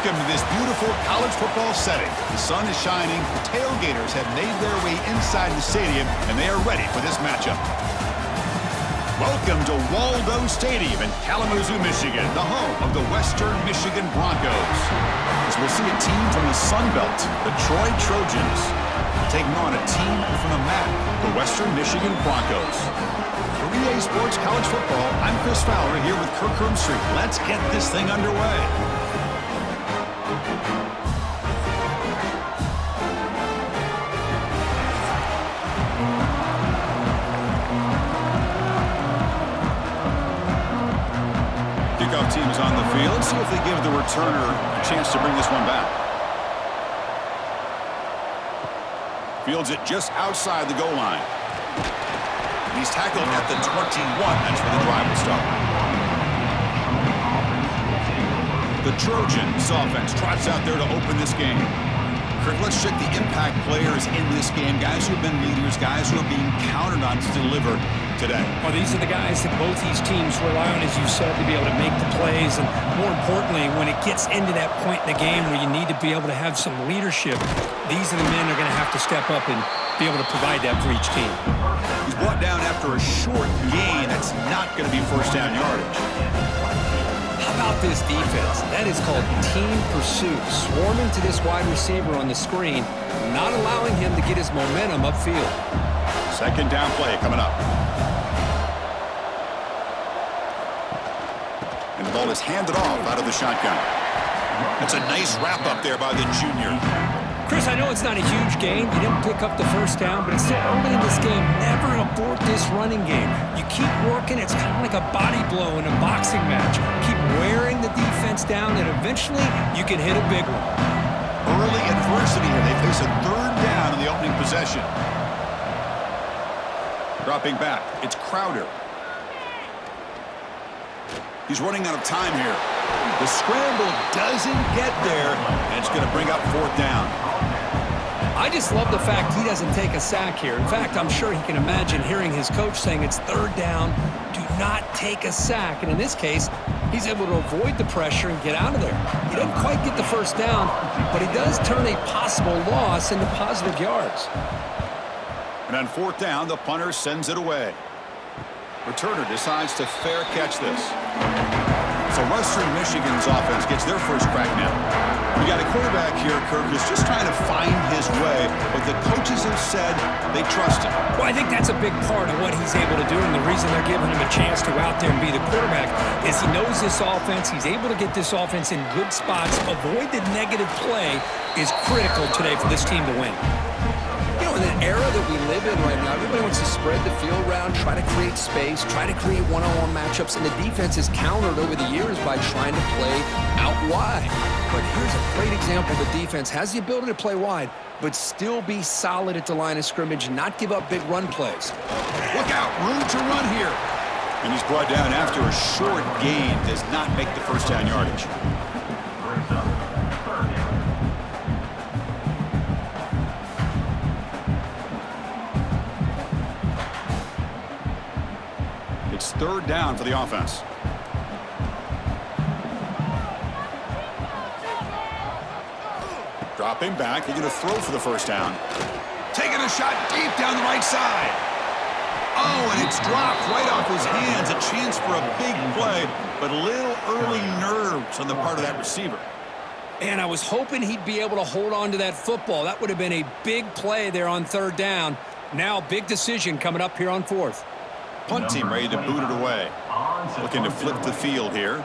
Welcome to this beautiful college football setting. The sun is shining, the tailgaters have made their way inside the stadium, and they are ready for this matchup. Welcome to Waldo Stadium in Kalamazoo, Michigan, the home of the Western Michigan Broncos. As we'll see a team from the Sun Belt, the Troy Trojans, taking on a team from the MAC, the Western Michigan Broncos. For EA Sports College Football, I'm Chris Fowler here with Kirk Street. Let's get this thing underway. Kickoff team is on the field. Let's see if they give the returner a chance to bring this one back. Fields it just outside the goal line. He's tackled at the 21. That's where the drive will start. The Trojans offense trots out there to open this game. Kirk, let's check the impact players in this game. Guys who have been leaders, guys who are being counted on to deliver today. Well, these are the guys that both these teams rely on, as you said, to be able to make the plays. And more importantly, when it gets into that point in the game where you need to be able to have some leadership, these are the men that are going to have to step up and be able to provide that for each team. He's brought down after a short gain. That's not going to be first down yardage. How about this defense? That is called team pursuit. Swarming to this wide receiver on the screen, not allowing him to get his momentum upfield. Second down play coming up. And the ball is handed off out of the shotgun. That's a nice wrap up there by the junior. Chris, I know it's not a huge gain. You didn't pick up the first down, but it's still early in this game. Never abort this running game. You keep working. It's kind of like a body blow in a boxing match. Keep wearing the defense down, and eventually you can hit a big one. Early adversity here. They face a third down in the opening possession. Dropping back. It's Crowder. He's running out of time here. The scramble doesn't get there, and it's going to bring up fourth down. I just love the fact he doesn't take a sack here. In fact, I'm sure he can imagine hearing his coach saying it's third down, do not take a sack. And in this case, he's able to avoid the pressure and get out of there. He doesn't quite get the first down, but he does turn a possible loss into positive yards. And on fourth down, the punter sends it away. Returner decides to fair catch this. So Western Michigan's offense gets their first crack now. We got a quarterback here, Kirk, who's just trying to find his way, but the coaches have said they trust him. Well, I think that's a big part of what he's able to do, and the reason they're giving him a chance to go out there and be the quarterback is he knows this offense. He's able to get this offense in good spots. Avoid the negative play is critical today for this team to win. You know, in an era that we live in right now, everybody wants to spread the field around, try to create space, try to create one-on-one matchups, and the defense has countered over the years by trying to play out wide. But here's a great example. The defense has the ability to play wide, but still be solid at the line of scrimmage, not give up big run plays. Look out, room to run here. And he's brought down after a short gain, does not make the first down yardage. It's third down for the offense. Dropping back, he's going to throw for the first down. Taking a shot deep down the right side. Oh, and it's dropped right off his hands. A chance for a big play, but a little early nerves on the part of that receiver. And I was hoping he'd be able to hold on to that football. That would have been a big play there on third down. Now, big decision coming up here on fourth. Punt team ready to boot it away. Looking to flip the field here.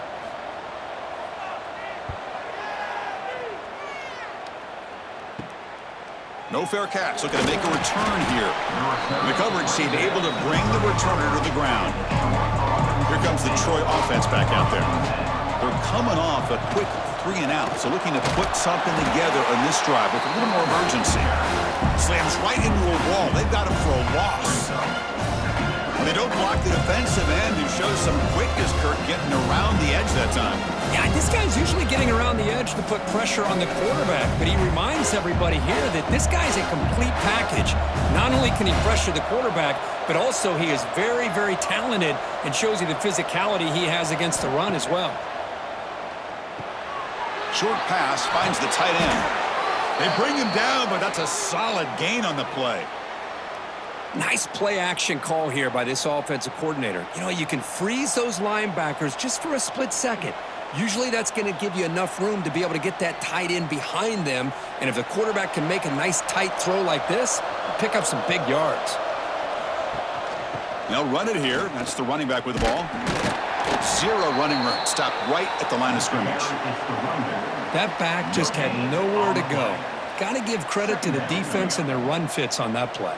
No fair catch. Looking to make a return here. The coverage team able to bring the returner to the ground. Here comes the Troy offense back out there. They're coming off a quick 3 and out, so looking to put something together on this drive with a little more urgency. Slams right into a wall. They've got him for a loss. They don't block the defensive end, who shows some quickness, Kirk, getting around the edge that time. Yeah, this guy's usually getting around the edge to put pressure on the quarterback, but he reminds everybody here that this guy's a complete package. Not only can he pressure the quarterback, but also he is very, very talented and shows you the physicality he has against the run as well. Short pass finds the tight end. They bring him down, but that's a solid gain on the play. Nice play action call here by this offensive coordinator. You know, you can freeze those linebackers just for a split second. Usually that's going to give you enough room to be able to get that tight end behind them. And if the quarterback can make a nice tight throw like this, pick up some big yards. They'll run it here. That's the running back with the ball. Zero running room. Stopped right at the line of scrimmage. That back just had nowhere to go. Got to give credit to the defense and their run fits on that play.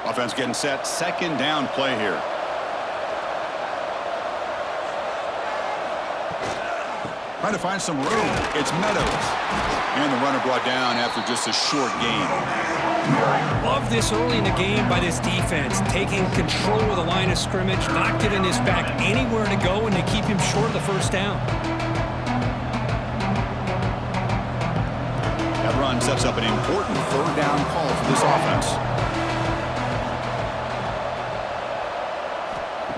Offense getting set. Second down play here. Trying to find some room. It's Meadows. And the runner brought down after just a short gain. Love this early in the game by this defense. Taking control of the line of scrimmage, not giving this back anywhere to go, and to keep him short of the first down. That run sets up an important third down call for this offense.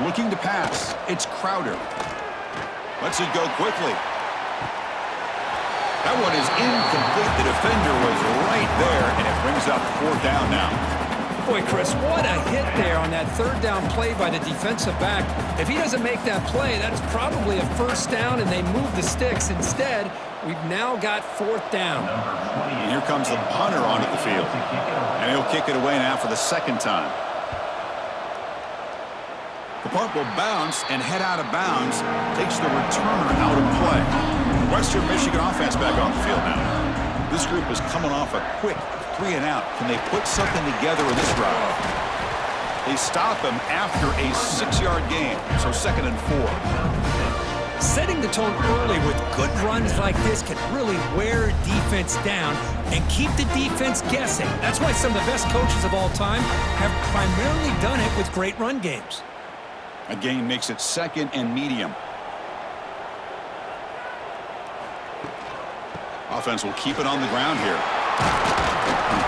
Looking to pass. It's Crowder. Lets it go quickly. That one is incomplete. The defender was right there, and it brings up fourth down now. Boy, Chris, what a hit there on that third down play by the defensive back. If he doesn't make that play, that's probably a first down, and they move the sticks. Instead, we've now got fourth down. And here comes the punter onto the field. And he'll kick it away now for the second time. The punt will bounce and head out of bounds. Takes the returner out of play. Western Michigan offense back on the field now. This group is coming off a quick 3 and out. Can they put something together in this drive? They stop him after a 6-yard gain. So 2nd and 4. Setting the tone early with good runs like this can really wear defense down and keep the defense guessing. That's why some of the best coaches of all time have primarily done it with great run games. A gain makes it 2nd and medium. Offense will keep it on the ground here.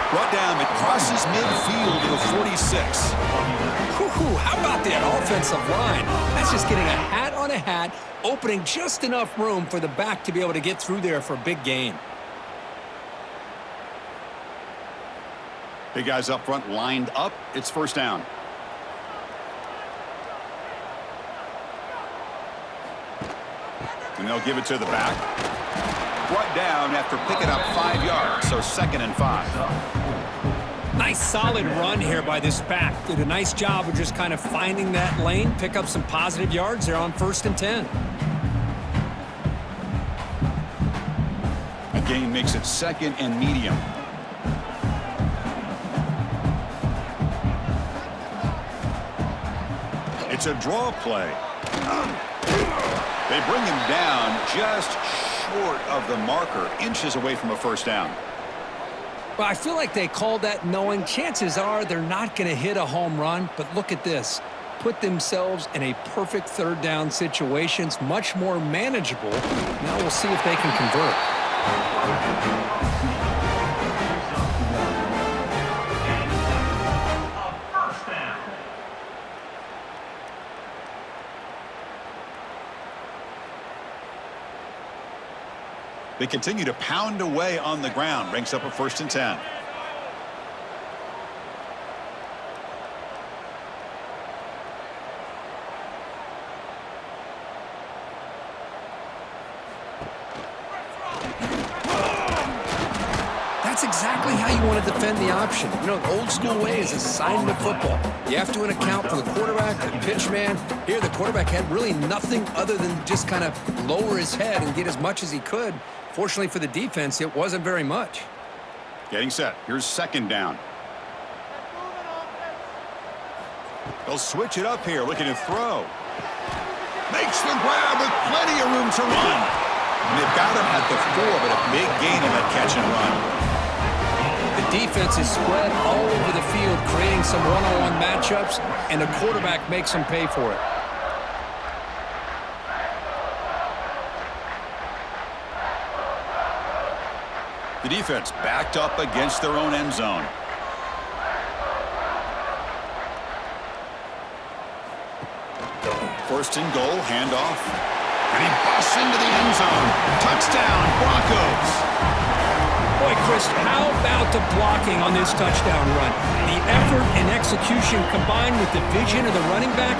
Brought down, it crosses midfield to the 46. How about that offensive line? That's just getting a hat on a hat, opening just enough room for the back to be able to get through there for a big gain. Big guys up front lined up. It's first down. And they'll give it to the back. Brought down after picking up 5 yards, so 2nd and 5. Nice solid run here by this back. Did a nice job of just kind of finding that lane, pick up some positive yards there on 1st and 10. A gain makes it 2nd and medium. It's a draw play. They bring him down just short of the marker, inches away from a first down. Well, I feel like they called that knowing chances are they're not going to hit a home run, but look at this. Put themselves in a perfect third down situation. It's much more manageable. Now we'll see if they can convert. They continue to pound away on the ground. Brings up a 1st and 10. That's exactly how you want to defend the option. You know, the old school way is assignment of football. You have to account for the quarterback, the pitch man. Here, the quarterback had really nothing other than just kind of lower his head and get as much as he could. Fortunately for the defense, it wasn't very much. Getting set. Here's 2nd down. They'll switch it up here, looking to throw. Makes the grab with plenty of room to run. And they've got him at the 4, but a big gain in that catch and run. The defense is spread all over the field, creating some one-on-one matchups, and the quarterback makes them pay for it. The defense backed up against their own end zone. First and goal, handoff. And he busts into the end zone. Touchdown, Broncos. Boy, Chris, how about the blocking on this touchdown run? The effort and execution combined with the vision of the running back,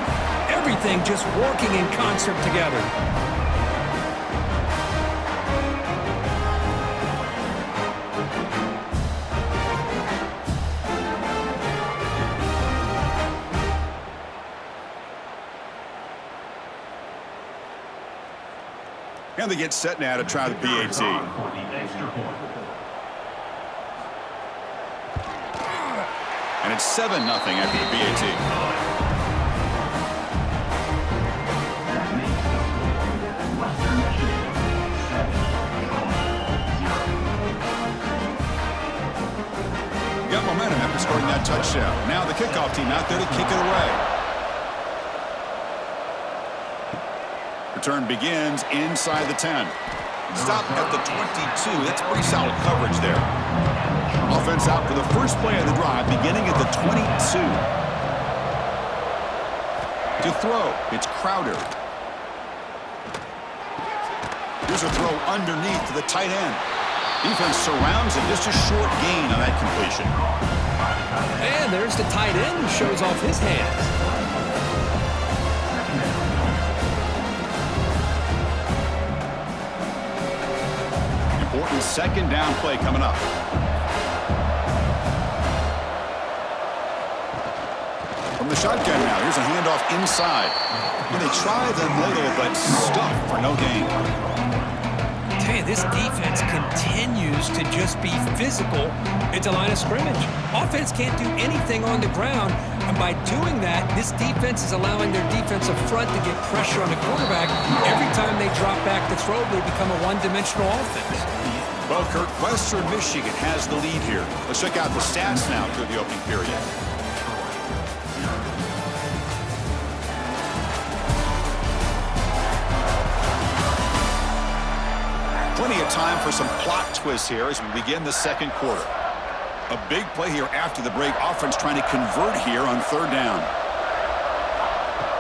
everything just working in concert together. And they get set now to try the PAT. And it's 7-0 after the PAT. Got momentum after scoring that touchdown. Now the kickoff team out there to kick it away. Return begins inside the 10. Stop at the 22. That's pretty solid coverage there. Offense out for the first play of the drive, beginning at the 22. To throw, it's Crowder. Here's a throw underneath to the tight end. Defense surrounds him, just a short gain on that completion. And there's the tight end who shows off his hands. Important second down play coming up. From the shotgun now, here's a handoff inside. And they try the middle, but stuff for no gain. I tell you, this defense continues to just be physical at the line of scrimmage. Offense can't do anything on the ground, and by doing that, this defense is allowing their defensive front to get pressure on the quarterback. Every time they drop back to throw, they become a one-dimensional offense. Well, Kirk, Western Michigan has the lead here. Let's check out the stats now through the opening period. Plenty of time for some plot twists here as we begin the second quarter. A big play here after the break. Offense trying to convert here on third down.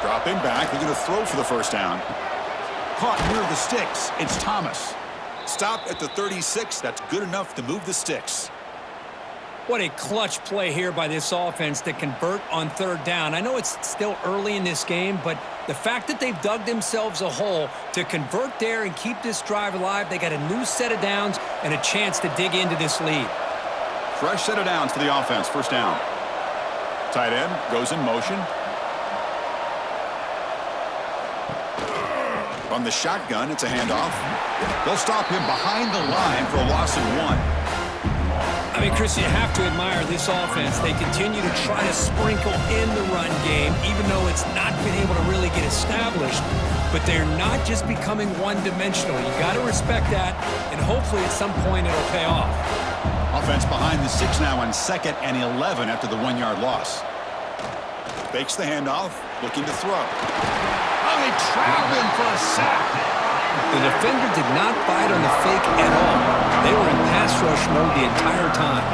Dropping back. They're going to throw for the first down. Caught near the sticks. It's Thomas. Stop at the 36. That's good enough to move the sticks. What a clutch play here by this offense to convert on third down. I know it's still early in this game, but the fact that they've dug themselves a hole to convert there and keep this drive alive, they got a new set of downs and a chance to dig into this lead. Fresh set of downs for the offense. First down. Tight end goes in motion. From the shotgun, it's a handoff. They'll stop him behind the line for a loss of 1. I mean, Chris, you have to admire this offense. They continue to try to sprinkle in the run game, even though it's not been able to really get established. But they're not just becoming one-dimensional. You got to respect that, and hopefully at some point it'll pay off. Offense behind the 6 now on 2nd and 11 after the 1-yard loss. Fakes the handoff, looking to throw. Oh, they trap him for a sack. The defender did not bite on the fake at all. They were in pass rush mode the entire time.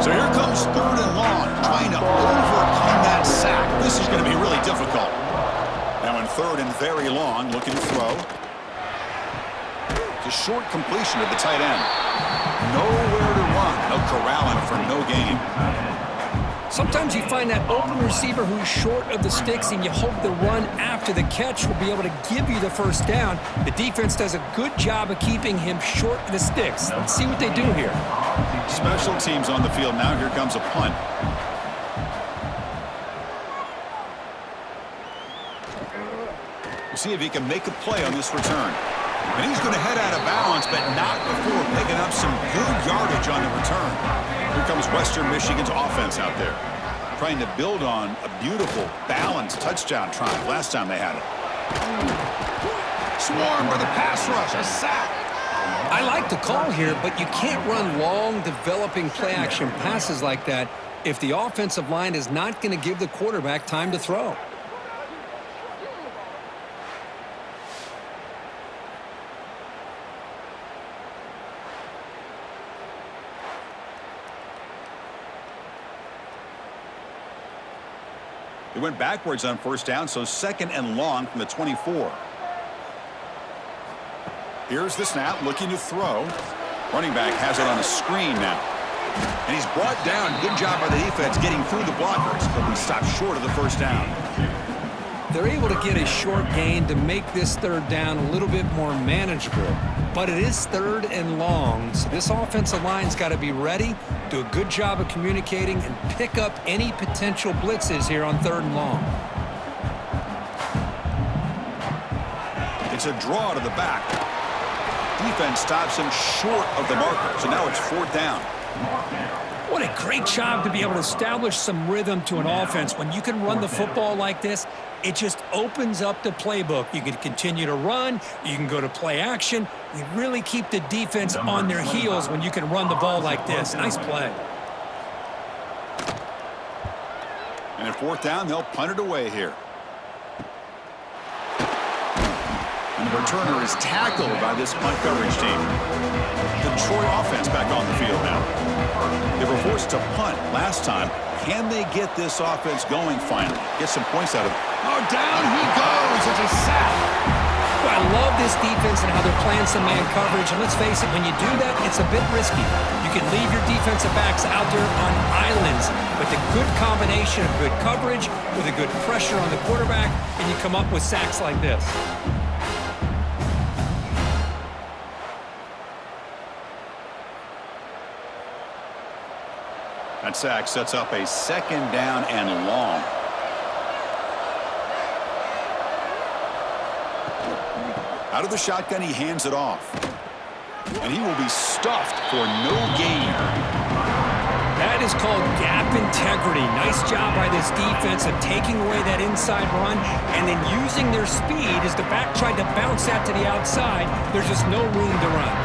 So here comes third and long, trying to overcome that sack. This is going to be really difficult. Now in third and very long, looking to throw. It's a short completion of the tight end. Nowhere to run. They'll corral him for no gain. Sometimes you find that open receiver who's short of the sticks, and you hope the run after the catch will be able to give you the first down. The defense does a good job of keeping him short of the sticks. Let's see what they do here. Special teams on the field now. Here comes a punt. We'll see if he can make a play on this return. And he's going to head out of bounds, but not before picking up some good yardage on the return. Here comes Western Michigan's offense out there, trying to build on a beautiful, balanced touchdown drive last time they had it. Swarmed by the pass rush, a sack. I like the call here, but you can't run long, developing play-action passes like that if the offensive line is not going to give the quarterback time to throw. He went backwards on first down, so second and long from the 24. Here's the snap, looking to throw. Running back has it on a screen now. And he's brought down. Good job by the defense getting through the blockers, but we stopped short of the first down. They're able to get a short gain to make this third down a little bit more manageable. But it is third and long, so this offensive line's got to be ready, do a good job of communicating, and pick up any potential blitzes here on third and long. It's a draw to the back. Defense stops him short of the marker, so now it's fourth down. What a great job to be able to establish some rhythm to an offense. When you can run the football like this, it just opens up the playbook. You can continue to run. You can go to play action. You really keep the defense on their heels when you can run the ball like this. Nice play. And at fourth down, they'll punt it away here. And the returner is tackled by this punt coverage team. The Troy offense back on the field now. They were forced to punt last time. Can they get this offense going finally? Get some points out of it. Oh, down he goes. It's a sack. Well, I love this defense and how they're playing some man coverage. And let's face it, when you do that, it's a bit risky. You can leave your defensive backs out there on islands. But the good combination of good coverage with a good pressure on the quarterback, and you come up with sacks like this. That sack sets up a second down and long. Out of the shotgun, he hands it off. And he will be stuffed for no gain. That is called gap integrity. Nice job by this defense of taking away that inside run and then using their speed as the back tried to bounce that to the outside. There's just no room to run.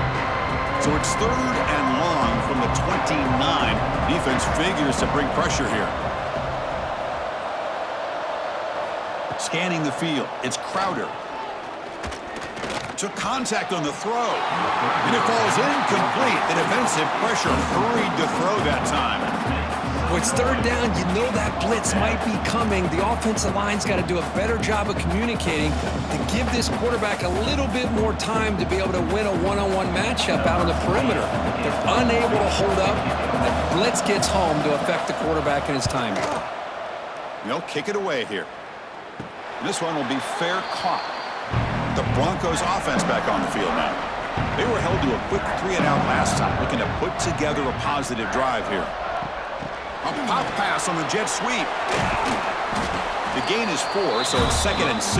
So it's third and long from the 29. Defense figures to bring pressure here. Scanning the field, it's Crowder. Took contact on the throw. And it falls incomplete. The defensive pressure hurried to throw that time. When it's third down, you know that blitz might be coming. The offensive line's got to do a better job of communicating to give this quarterback a little bit more time to be able to win a one-on-one matchup out on the perimeter. They're unable to hold up. The blitz gets home to affect the quarterback in his timing. They'll kick it away here. This one will be fair caught. The Broncos offense back on the field now. They were held to a quick 3-and-out last time, looking to put together a positive drive here. A pop pass on the jet sweep. The gain is 4, so it's second and 6.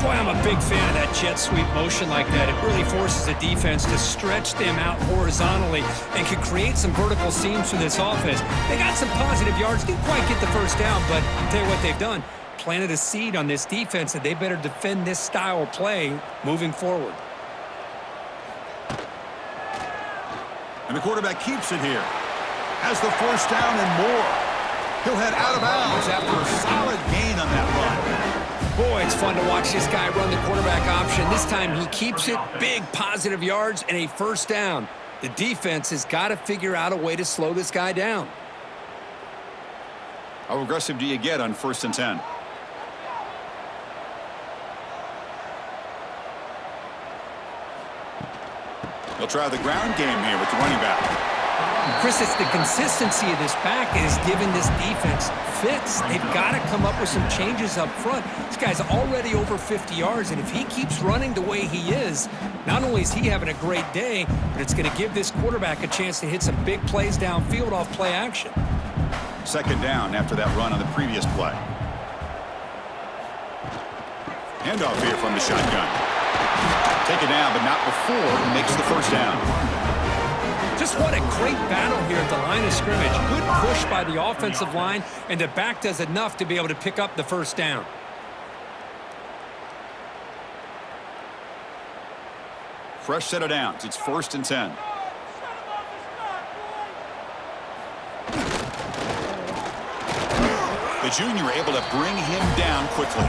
Boy, I'm a big fan of that jet sweep motion like that. It really forces the defense to stretch them out horizontally and can create some vertical seams for this offense. They got some positive yards, didn't quite get the first down, but I'll tell you what they've done. Planted a seed on this defense that they better defend this style of play moving forward. And the quarterback keeps it here. Has the first down and more. He'll head out of bounds after a solid gain on that run. Boy, it's fun to watch this guy run the quarterback option. This time he keeps it, big positive yards, and a first down. The defense has got to figure out a way to slow this guy down. How aggressive do you get on 1st and 10? They'll try the ground game here with the running back. Chris, it's the consistency of this back is giving this defense fits. They've got to come up with some changes up front. This guy's already over 50 yards, and if he keeps running the way he is, not only is he having a great day, but it's going to give this quarterback a chance to hit some big plays downfield off play action. Second down after that run on the previous play. Handoff here from the shotgun. Take it down, but not before he makes the first down. Just what a great battle here at the line of scrimmage. Good push by the offensive line, and the back does enough to be able to pick up the first down. Fresh set of downs. It's 1st and 10. The junior able to bring him down quickly.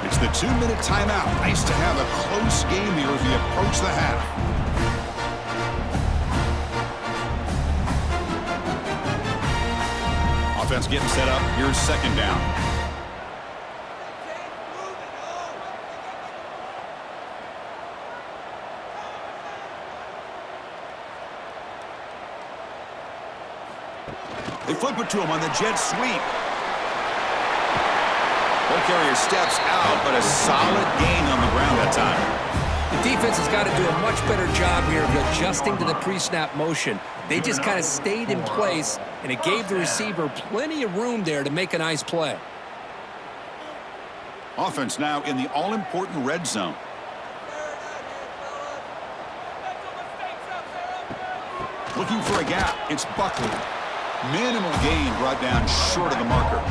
It's the 2-minute timeout. Nice to have a close game here as we approach the half. Offense getting set up. Here's second down. They flip it to him on the jet sweep. Ball carrier steps out, but a solid gain on the ground that time. The defense has got to do a much better job here of adjusting to the pre-snap motion. They just kind of stayed in place, and it gave the receiver plenty of room there to make a nice play. Offense now in the all-important red zone. Looking for a gap. It's Buckley. Minimal gain brought down short of the marker.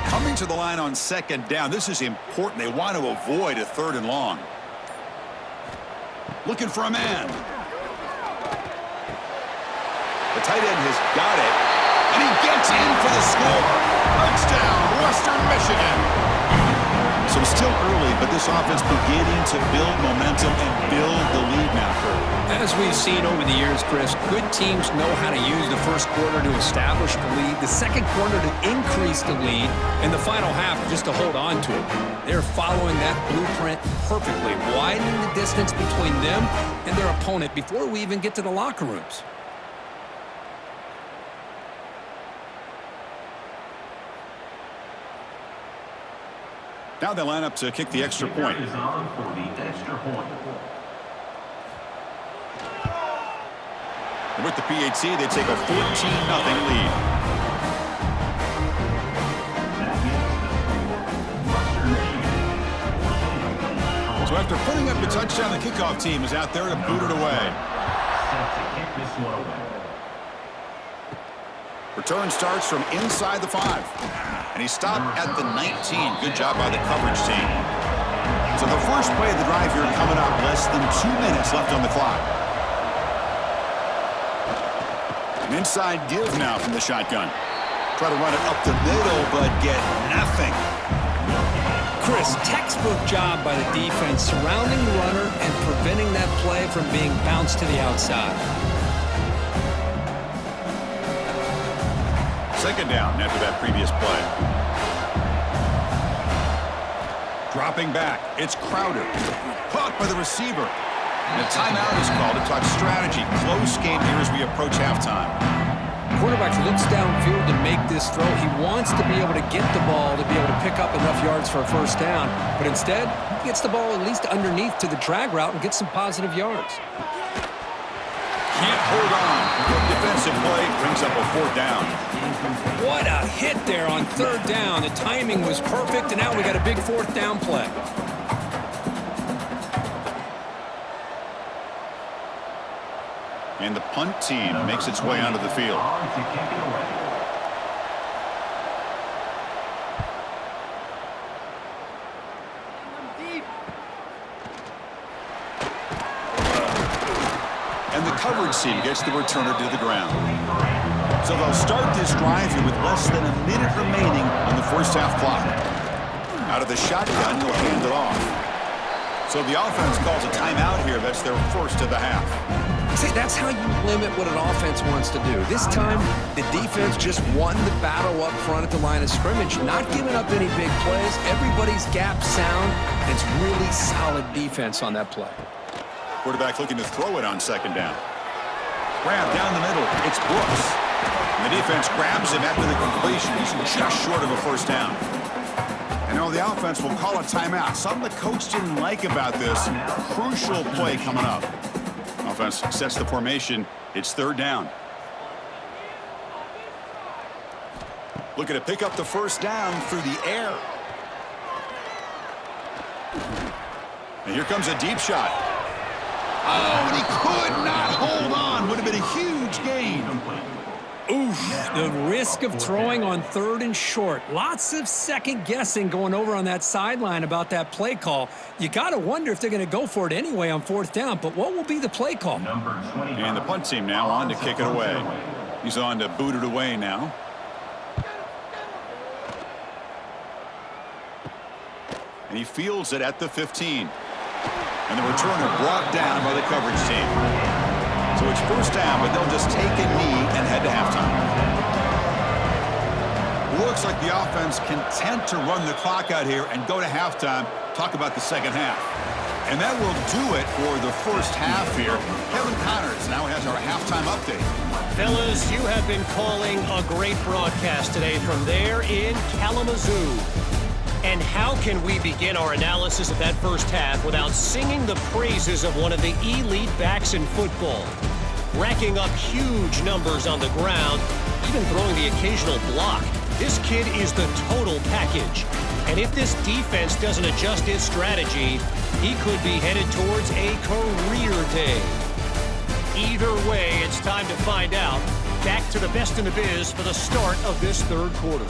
Coming to the line on second down. This is important. They want to avoid a 3rd and long. Looking for a man. The tight end has got it. And he gets in for the score. Touchdown, Western Michigan. So it's still early, but this offense beginning to build momentum and build the lead now, Kurt. As we've seen over the years, Chris, good teams know how to use the first quarter to establish the lead, the second quarter to increase the lead, and the final half just to hold on to it. They're following that blueprint perfectly, widening the distance between them and their opponent before we even get to the locker rooms. Now they line up to kick the extra point. Is on for the extra point. And with the PAT, they take a 14-0 lead. So after putting up the touchdown, the kickoff team is out there to boot it away. Set to kick this one away. Return starts from inside the 5. And he stopped at the 19. Good job by the coverage team. So the first play of the drive here coming up, less than 2 minutes left on the clock. An inside give now from the shotgun. Try to run it up the middle, but get nothing. Chris, textbook job by the defense surrounding the runner and preventing that play from being bounced to the outside. Second down after that previous play. Dropping back, it's Crowder. Caught by the receiver. And a timeout is called to talk strategy. Close game here as we approach halftime. Quarterback looks downfield to make this throw. He wants to be able to get the ball to be able to pick up enough yards for a first down. But instead, he gets the ball at least underneath to the drag route and gets some positive yards. Can't hold on. Good defensive play brings up a 4th down. What a hit there on 3rd down. The timing was perfect, and now we got a big 4th down play. And the punt team makes its way onto the field. On to kick it away. And the coverage team gets the returner to the ground. So they'll start this drive here with less than a minute remaining on the first half clock. Out of the shotgun, he'll hand it off. So the offense calls a timeout here. That's their first of the half. See, that's how you limit what an offense wants to do. This time, the defense just won the battle up front at the line of scrimmage, not giving up any big plays. Everybody's gap sound. It's really solid defense on that play. Quarterback looking to throw it on second down. Grab down the middle. It's Brooks. And the defense grabs him after the completion. He's just short of a first down. And now the offense will call a timeout. Something the coach didn't like about this. Crucial play coming up. Offense sets the formation. It's 3rd down. Looking to pick up the first down through the air. And here comes a deep shot. Oh, and he could not hold on. Would have been a huge gain. Oof, the risk of throwing on 3rd and short. Lots of second guessing going over on that sideline about that play call. You got to wonder if they're going to go for it anyway on 4th down, but what will be the play call? And the punt team now on to kick it away. He's on to boot it away now. And he fields it at the 15. And the returner brought down by the coverage team. So it's 1st down, but they'll just take a knee and head to halftime. Looks like the offense content to run the clock out here and go to halftime. Talk about the second half. And that will do it for the first half here. Kevin Connors now has our halftime update. Fellas, you have been calling a great broadcast today from there in Kalamazoo. And how can we begin our analysis of that first half without singing the praises of one of the elite backs in football? Racking up huge numbers on the ground, even throwing the occasional block. This kid is the total package. And if this defense doesn't adjust its strategy, he could be headed towards a career day. Either way, it's time to find out. Back to the best in the biz for the start of this 3rd quarter.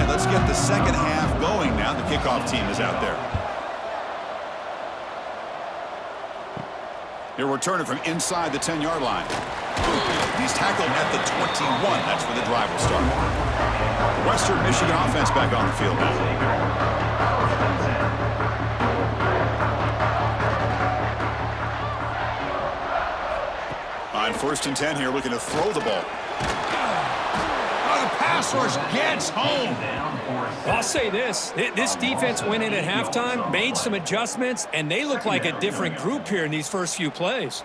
Let's get the second half going now. The kickoff team is out there. He'll return it from inside the 10-yard line. He's tackled at the 21. That's where the drive will start. The Western Michigan offense back on the field now. On 1st and 10 here, looking to throw the ball. The pass rush gets home. I'll say this. This defense went in at halftime, made some adjustments, and they look like a different group here in these first few plays.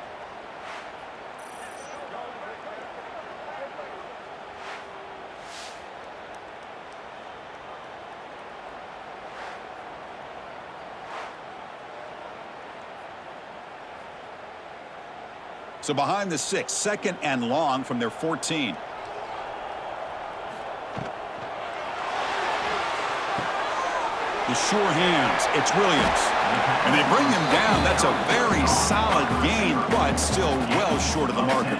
So behind the 6, 2nd and long from their 14. The sure hands, it's Williams. And they bring him down. That's a very solid gain, but still well short of the marker.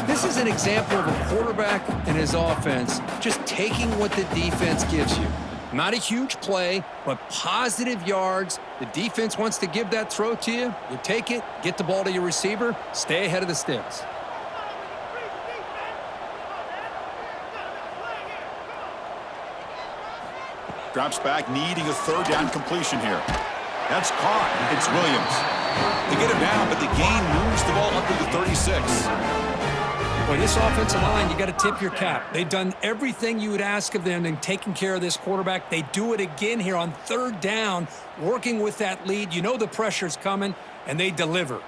This is an example of a quarterback and his offense just taking what the defense gives you. Not a huge play, but positive yards. The defense wants to give that throw to you. You take it, get the ball to your receiver, stay ahead of the sticks. Drops back, needing a 3rd down completion here. That's caught. It's Williams. They get him down, but the gain moves the ball up to the 36. Boy, this offensive line, you got to tip your cap. They've done everything you would ask of them in taking care of this quarterback. They do it again here on 3rd down, working with that lead. You know the pressure's coming, and they deliver.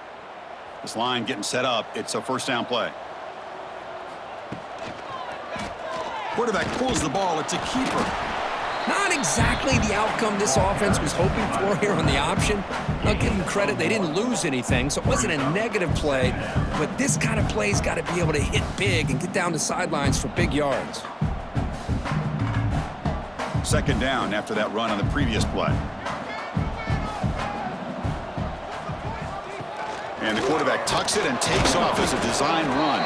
This line getting set up. It's a 1st down play. Quarterback pulls the ball. It's a keeper. Not exactly the outcome this offense was hoping for here on the option. I'll give them credit. They didn't lose anything, so it wasn't a negative play. But this kind of play's got to be able to hit big and get down the sidelines for big yards. 2nd down after that run on the previous play. And the quarterback tucks it and takes off as a design run.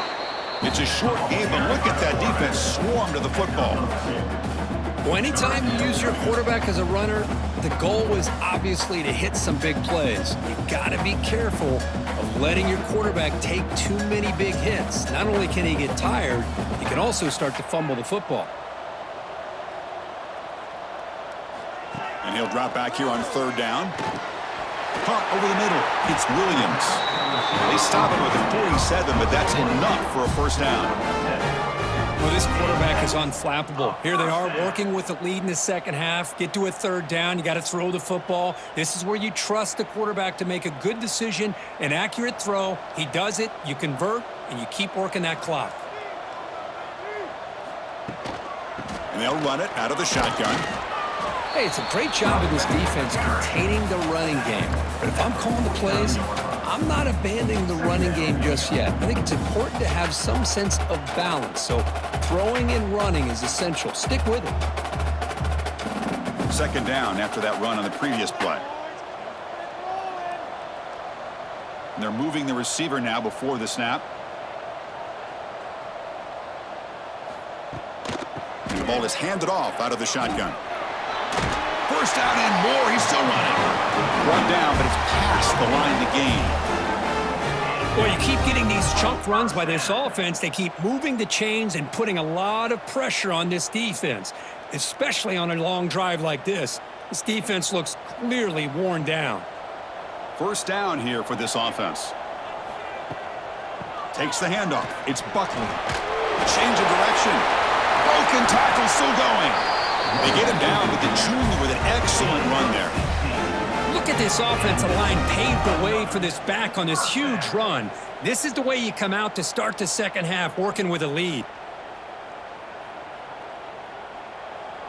It's a short game, but look at that defense swarm to the football. Well, anytime you use your quarterback as a runner, the goal is obviously to hit some big plays. You got to be careful of letting your quarterback take too many big hits. Not only can he get tired, he can also start to fumble the football. And he'll drop back here on 3rd down. Caught over the middle. It's Williams. They stop him with a 47, but that's enough for a 1st down. Well, this quarterback is unflappable. Here they are working with the lead in the second half. Get to a 3rd down. You got to throw the football. This is where you trust the quarterback to make a good decision, an accurate throw. He does it, you convert, and you keep working that clock. And they'll run it out of the shotgun. Hey, it's a great job of this defense containing the running game. But if I'm calling the plays, I'm not abandoning the running game just yet. I think it's important to have some sense of balance. So throwing and running is essential. Stick with it. Second down after that run on the previous play. And they're moving the receiver now before the snap. And the ball is handed off out of the shotgun. First down and more. He's still running. Brought down, but it's past the line to gain. Well, you keep getting these chunk runs by this offense. They keep moving the chains and putting a lot of pressure on this defense, especially on a long drive like this. This defense looks clearly worn down. First down here for this offense. Takes the handoff. It's Buckley. Change of direction. Broken tackle still going. They get him down, but the junior with an excellent run there. Look at this offensive line paved the way for this back on this huge run. This is the way you come out to start the second half, working with a lead.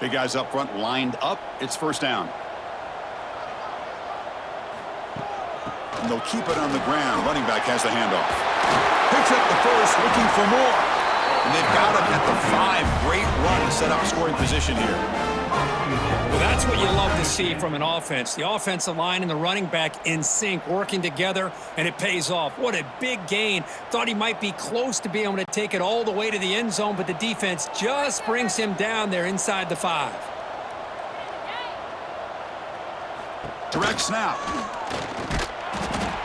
Big guys up front lined up. It's first down. And they'll keep it on the ground. Running back has the handoff. Picks up the first, looking for more. And they've got him at the 5. Great run to set up scoring position here. Well, that's what you love to see from an offense. The offensive line and the running back in sync, working together, and it pays off. What a big gain. Thought he might be close to being able to take it all the way to the end zone, but the defense just brings him down there inside the 5. Direct snap.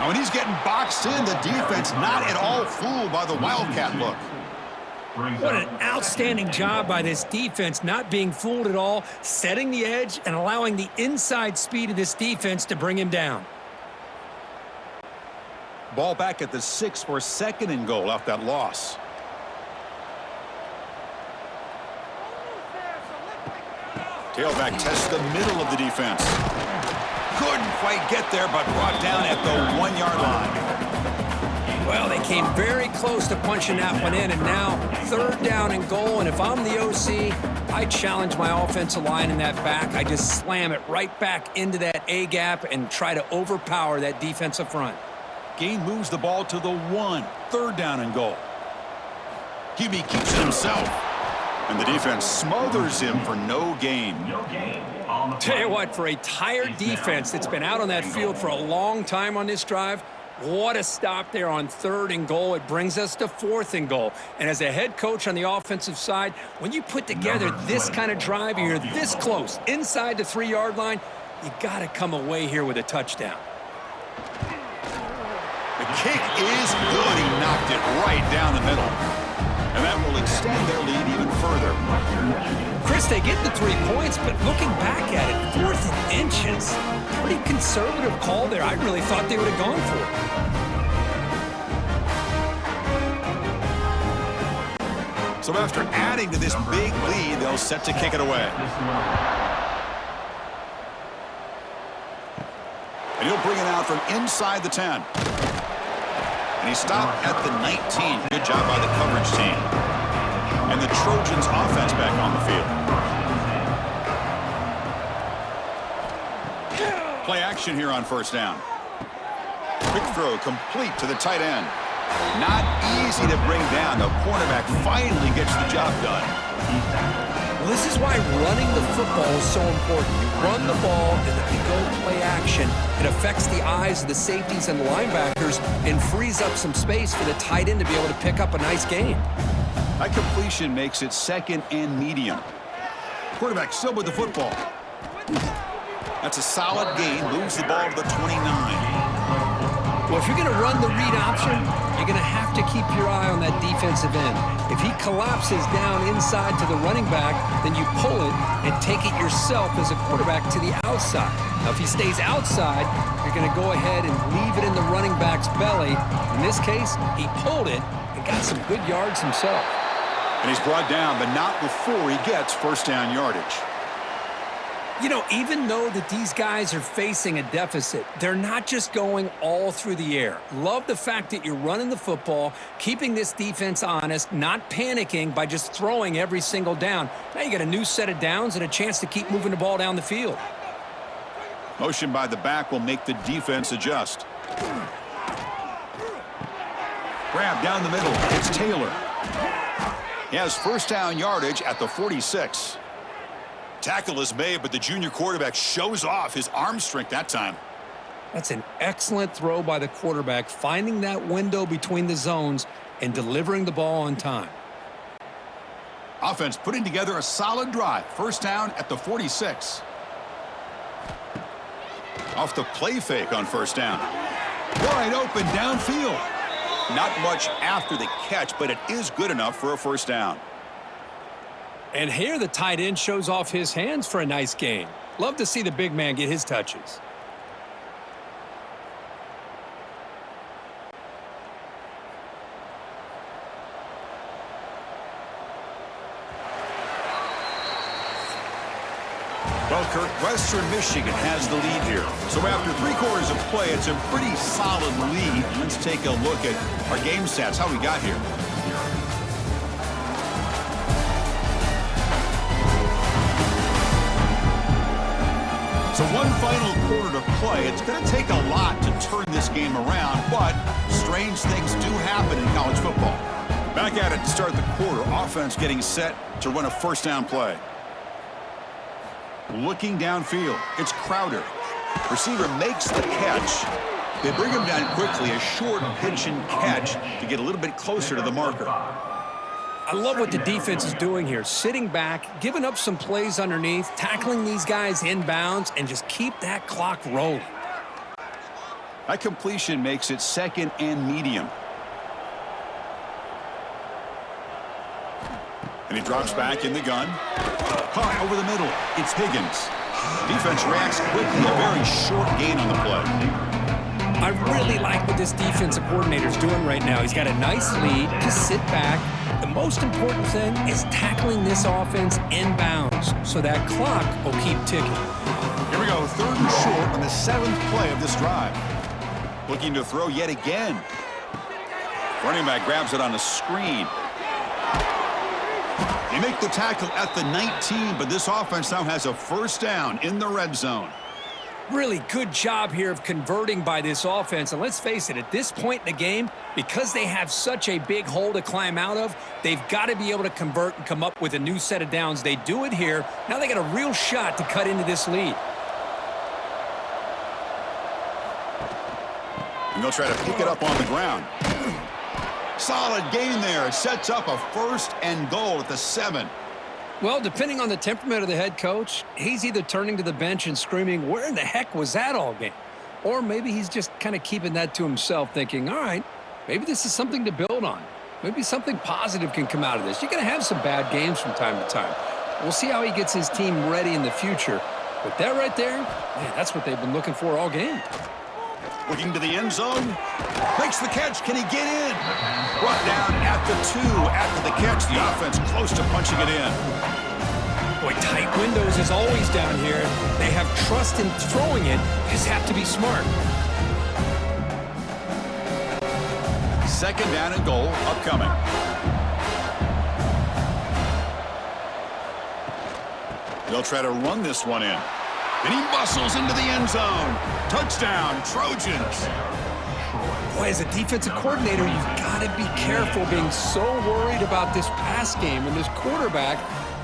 Now, when he's getting boxed in, the defense not at all fooled by the Wildcat look. What an outstanding job by this defense, not being fooled at all, setting the edge and allowing the inside speed of this defense to bring him down. Ball back at the 6 for second and goal off that loss. Tailback tests the middle of the defense. Couldn't quite get there, but brought down at the 1-yard line. Well, they came very close to punching that one in, and now third down and goal. And if I'm the OC, I challenge my offensive line in that back. I just slam it right back into that A-gap and try to overpower that defensive front. Gain moves the ball to the 1. Third down and goal. QB keeps it himself. And the defense smothers him for no gain. Tell you what, for a tired defense that's been out on that field for a long time on this drive, what a stop there on third and goal. It brings us to fourth and goal. And as a head coach on the offensive side, when you put together this kind of drive and you're this close inside the 3-yard line, you got to come away here with a touchdown. The kick is good. He knocked it right down the middle. And that will extend their lead even further. Chris, they get the 3 points, but looking back at it, 4th and inches. Pretty conservative call there. I really thought they would have gone for it. So after adding to this big lead, they'll set to kick it away. And he'll bring it out from inside the 10. And he stopped at the 19. Good job by the coverage team. And the Trojans offense back on the field. Play action here on first down. Quick throw complete to the tight end. Not easy to bring down. The cornerback finally gets the job done. Well, this is why running the football is so important. You run the ball, and if you go play action, it affects the eyes of the safeties and the linebackers and frees up some space for the tight end to be able to pick up a nice gain. That completion makes it second and medium. Quarterback still with the football. That's a solid gain. Moves the ball to the 29. Well, if you're going to run the read option, you're going to have to keep your eye on that defensive end. If he collapses down inside to the running back, then you pull it and take it yourself as a quarterback to the outside. Now, if he stays outside, you're going to go ahead and leave it in the running back's belly. In this case, he pulled it and got some good yards himself. And he's brought down, but not before he gets first down yardage. You know, even though that these guys are facing a deficit, they're not just going all through the air. Love the fact that you're running the football, keeping this defense honest, not panicking by just throwing every single down. Now you got a new set of downs and a chance to keep moving the ball down the field. Motion by the back will make the defense adjust. Grab down the middle. It's Taylor. He has first down yardage at the 46. Tackle is made, but the junior quarterback shows off his arm strength that time. That's an excellent throw by the quarterback, finding that window between the zones and delivering the ball on time. Offense putting together a solid drive. First down at the 46. Off the play fake on first down. Wide open downfield. Not much after the catch, but it is good enough for a first down. And here the tight end shows off his hands for a nice gain. Love to see the big man get his touches. Well, Kurt, Western Michigan has the lead here. So after 3 quarters of play, it's a pretty solid lead. Let's take a look at our game stats, how we got here. So one final quarter to play. It's going to take a lot to turn this game around, but strange things do happen in college football. Back at it to start the quarter. Offense getting set to run a first down play. Looking downfield, it's Crowder. Receiver makes the catch. They bring him down quickly, a short pitch and catch to get a little bit closer to the marker. I love what the defense is doing here, sitting back, giving up some plays underneath, tackling these guys inbounds, and just keep that clock rolling. That completion makes it second and medium. And he drops back in the gun. Caught over the middle. It's Higgins. Defense reacts quickly. A very short gain on the play. I really like what this defensive coordinator is doing right now. He's got a nice lead. Just sit back. The most important thing is tackling this offense inbounds so that clock will keep ticking. Here we go. 3rd and short on the 7th play of this drive. Looking to throw yet again. Running back grabs it on the screen. They make the tackle at the 19, but this offense now has a first down in the red zone. Really good job here of converting by this offense. And let's face it, at this point in the game, because they have such a big hole to climb out of, they've got to be able to convert and come up with a new set of downs. They do it here. Now they got a real shot to cut into this lead. And they'll try to pick it up on the ground. Solid gain there. It sets up a 1st and goal at the 7. Well, depending on the temperament of the head coach, he's either turning to the bench and screaming, where in the heck was that all game? Or maybe he's just kind of keeping that to himself, thinking, all right, maybe this is something to build on. Maybe something positive can come out of this. You're going to have some bad games from time to time. We'll see how he gets his team ready in the future. But that right there, man, that's what they've been looking for all game. Looking to the end zone. Makes the catch. Can he get in? Brought down at the 2 after the catch. The offense close to punching it in. Boy, tight windows is always down here. They have trust in throwing it. Just have to be smart. 2nd down and goal upcoming. They'll try to run this one in. And he muscles into the end zone. Touchdown, Trojans. Boy, as a defensive coordinator, you've got to be careful being so worried about this pass game and this quarterback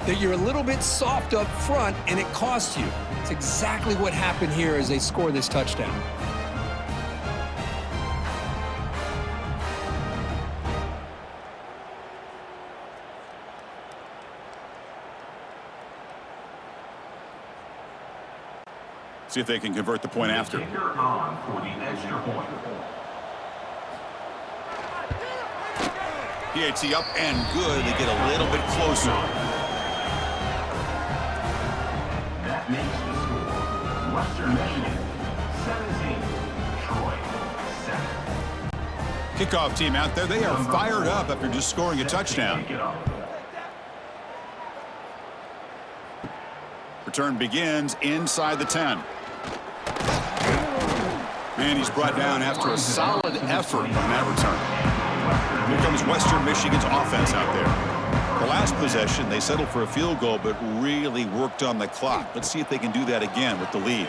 that you're a little bit soft up front and it costs you. It's exactly what happened here as they score this touchdown. See if they can convert the point after. Kicker on for the extra point. PAT up and good. They get a little bit closer. That makes the score. Western Michigan 17, Troy 7. Kickoff team out there. They are fired up after just scoring a touchdown. Return begins inside the 10. And he's brought down after a solid effort on that return. Here comes Western Michigan's offense out there. The last possession, they settled for a field goal, but really worked on the clock. Let's see if they can do that again with the lead.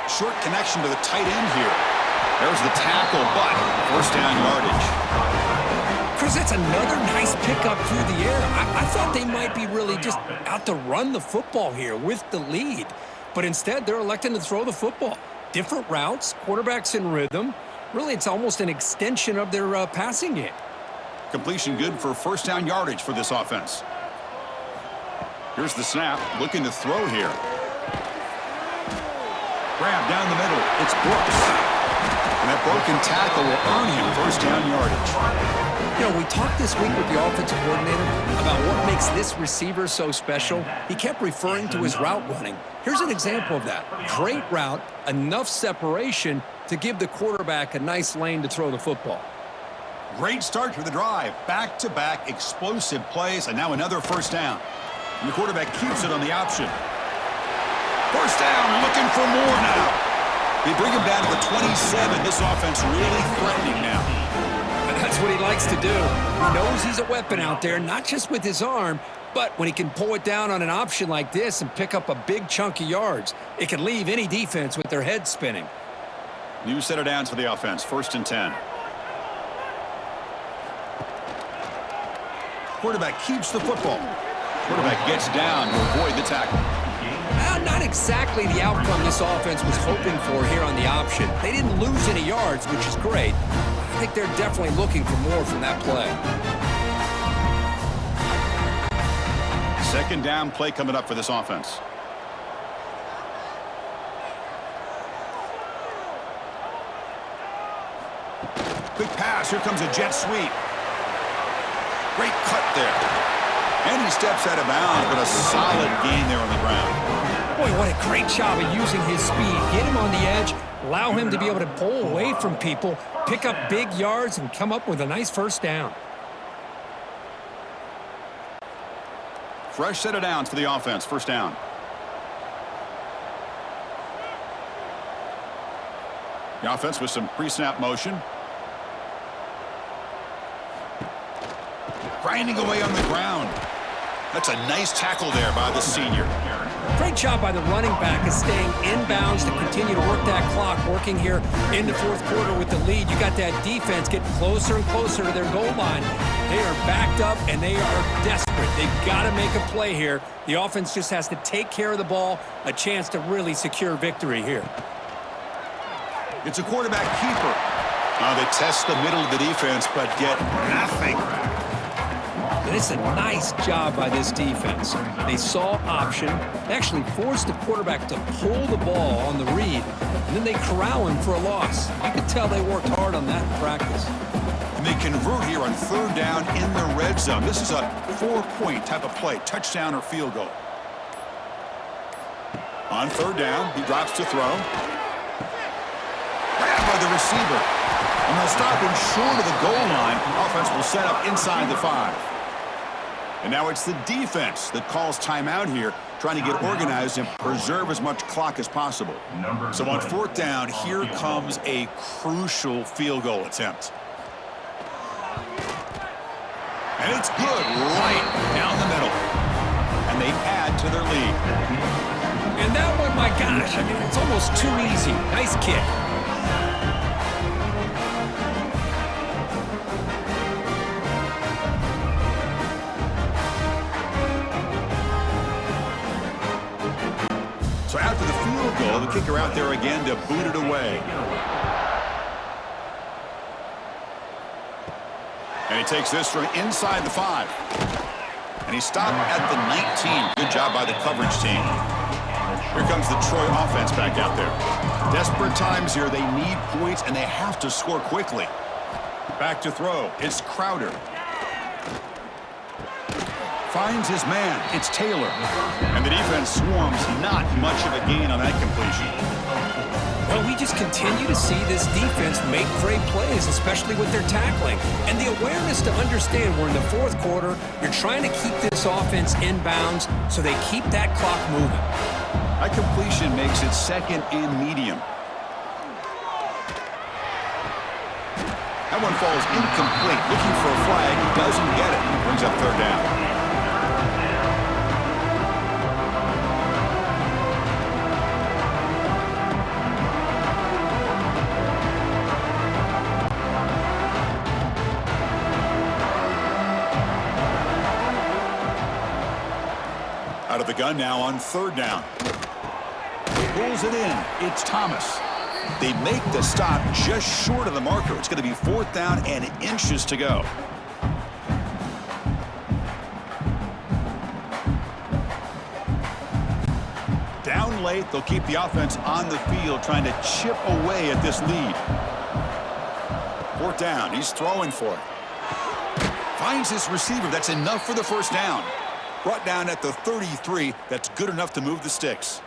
Short connection to the tight end here. There's the tackle, but first down yardage. Chris, that's another nice pickup through the air. I thought they might be really just out to run the football here with the lead. But instead, they're electing to throw the football. Different routes, quarterbacks in rhythm. Really, it's almost an extension of their passing game. Completion good for first down yardage for this offense. Here's the snap, looking to throw here. Grab down the middle. It's Brooks. And that broken tackle will earn him first down yardage. You know, we talked this week with the offensive coordinator about what makes this receiver so special. He kept referring to his route running. Here's an example of that. Great route, enough separation to give the quarterback a nice lane to throw the football. Great start to the drive. Back-to-back explosive plays, and now another first down. And the quarterback keeps it on the option. First down, looking for more now. They bring him down to the 27. This offense really threatening now. And that's what he likes to do. He knows he's a weapon out there, not just with his arm, but when he can pull it down on an option like this and pick up a big chunk of yards, it can leave any defense with their head spinning. New set of downs for the offense, 1st and 10. Quarterback keeps the football. Quarterback gets down to avoid the tackle. Not exactly the outcome this offense was hoping for here on the option. They didn't lose any yards, which is great. I think they're definitely looking for more from that play. Second down play coming up for this offense. Quick pass. Here comes a jet sweep. Great cut there. And he steps out of bounds, but a solid gain there on the ground. Boy, what a great job of using his speed. Get him on the edge, allow him to be able to pull away from people, pick up big yards, and come up with a nice first down. Fresh set of downs for the offense. First down. The offense with some pre-snap motion. Grinding away on the ground. That's a nice tackle there by the senior. Great job by the running back of staying inbounds to continue to work that clock, working here in the fourth quarter with the lead. You got that defense getting closer and closer to their goal line. They are backed up, and they are desperate. They've got to make a play here. The offense just has to take care of the ball, a chance to really secure victory here. It's a quarterback keeper. They test the middle of the defense, but get nothing. It's a nice job by this defense. They saw option, they actually forced the quarterback to pull the ball on the read, and then they corral him for a loss. You can tell they worked hard on that in practice. And they convert here on third down in the red zone. This is a 4-point type of play, touchdown or field goal. On third down, he drops to throw. Grabbed by the receiver. And they'll stop him short of the goal line. Offense will set up inside the 5. And now it's the defense that calls timeout here, trying to get organized and preserve as much clock as possible. So on fourth down, here comes a crucial field goal attempt. And it's good right down the middle. And they add to their lead. And that one, my gosh, I mean, it's almost too easy. Nice kick. So after the field goal, the kicker out there again to boot it away. And he takes this from inside the 5. And he stopped at the 19. Good job by the coverage team. Here comes the Troy offense back out there. Desperate times here. They need points, and they have to score quickly. Back to throw. It's Crowder. Finds his man. It's Taylor. And the defense swarms. Not much of a gain on that completion. Well, we just continue to see this defense make great plays, especially with their tackling. And the awareness to understand we're in the fourth quarter, you're trying to keep this offense in bounds so they keep that clock moving. That completion makes it second and medium. That one falls incomplete. Looking for a flag. Doesn't get it. Brings up third down. Out of the gun now on third down. Pulls it in. It's Thomas. They make the stop just short of the marker. It's going to be fourth down and inches to go. Down late, they'll keep the offense on the field trying to chip away at this lead. Fourth down, he's throwing for it. Finds his receiver. That's enough for the first down. Brought down at the 33. That's good enough to move the sticks.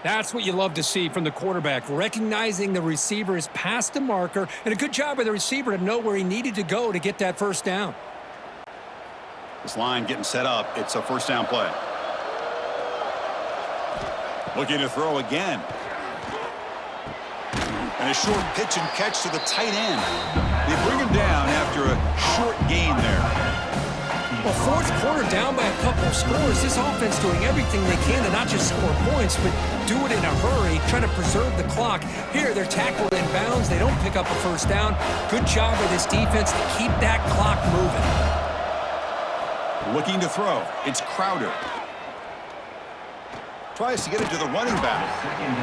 That's what you love to see from the quarterback, recognizing the receiver is past the marker, and a good job by the receiver to know where he needed to go to get that first down. This line getting set up. It's a first down play. Looking to throw again. And a short pitch and catch to the tight end. They bring him down after a short gain there. Well, fourth quarter down by a couple of scores. This offense doing everything they can to not just score points, but do it in a hurry, trying to preserve the clock. Here, they're tackled in bounds. They don't pick up a first down. Good job by this defense to keep that clock moving. Looking to throw. It's Crowder. Tries to get it to the running back.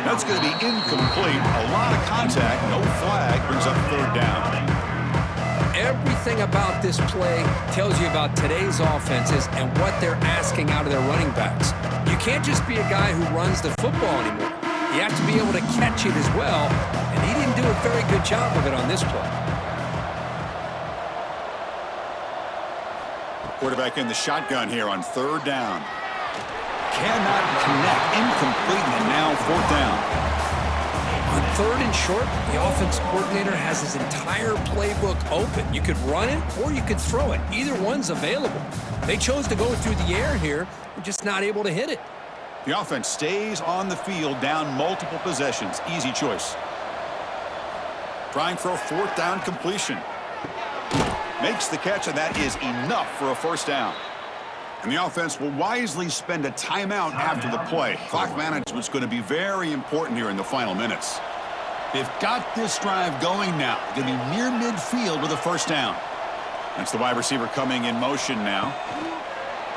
That's going to be incomplete. A lot of contact. No flag. Brings up third down. Everything about this play tells you about today's offenses and what they're asking out of their running backs. You can't just be a guy who runs the football anymore. You have to be able to catch it as well, and he didn't do a very good job of it on this play. Quarterback in the shotgun here on third down. Cannot connect. Incomplete, and now fourth down. On third and short, the offense coordinator has his entire playbook open. You could run it or you could throw it. Either one's available. They chose to go through the air here. They're just not able to hit it. The offense stays on the field down multiple possessions. Easy choice. Trying for a fourth down completion. Makes the catch, and that is enough for a first down. And the offense will wisely spend a timeout after the play. Clock management's going to be very important here in the final minutes. They've got this drive going now. Going to be near midfield with a first down. That's the wide receiver coming in motion now.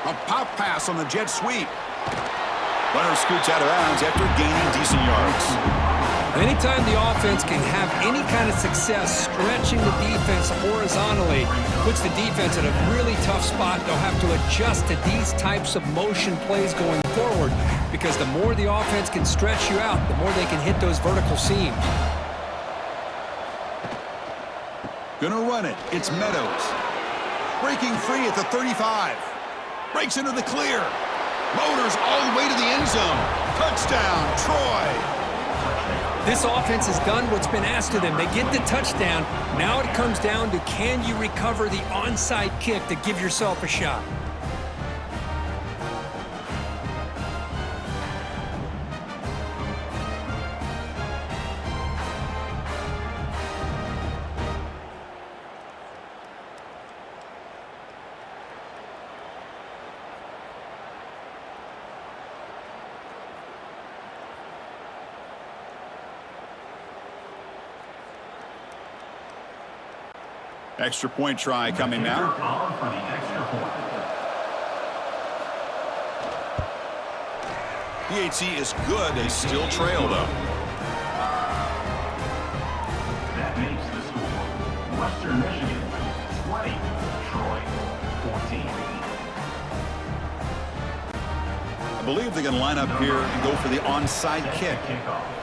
A pop pass on the jet sweep. Runner scoots out of bounds after gaining decent yards. Anytime the offense can have any kind of success stretching the defense horizontally, puts the defense in a really tough spot. They'll have to adjust to these types of motion plays going forward, because the more the offense can stretch you out, the more they can hit those vertical seams. Gonna run it. It's Meadows. Breaking free at the 35. Breaks into the clear. Motors all the way to the end zone. Touchdown, Troy. This offense has done what's been asked of them. They get the touchdown. Now it comes down to, can you recover the onside kick to give yourself a shot? Extra point try coming now. PHC is good. They still trail, though. That makes the score Western Michigan 20, Troy 14. I believe they're going to line up here and go for the onside kick.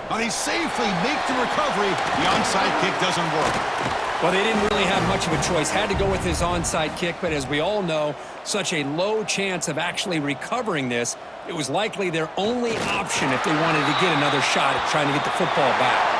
Now they safely make the recovery. The onside kick doesn't work. Well, they didn't really have much of a choice. Had to go with his onside kick, but as we all know, such a low chance of actually recovering this. It was likely their only option if they wanted to get another shot at trying to get the football back.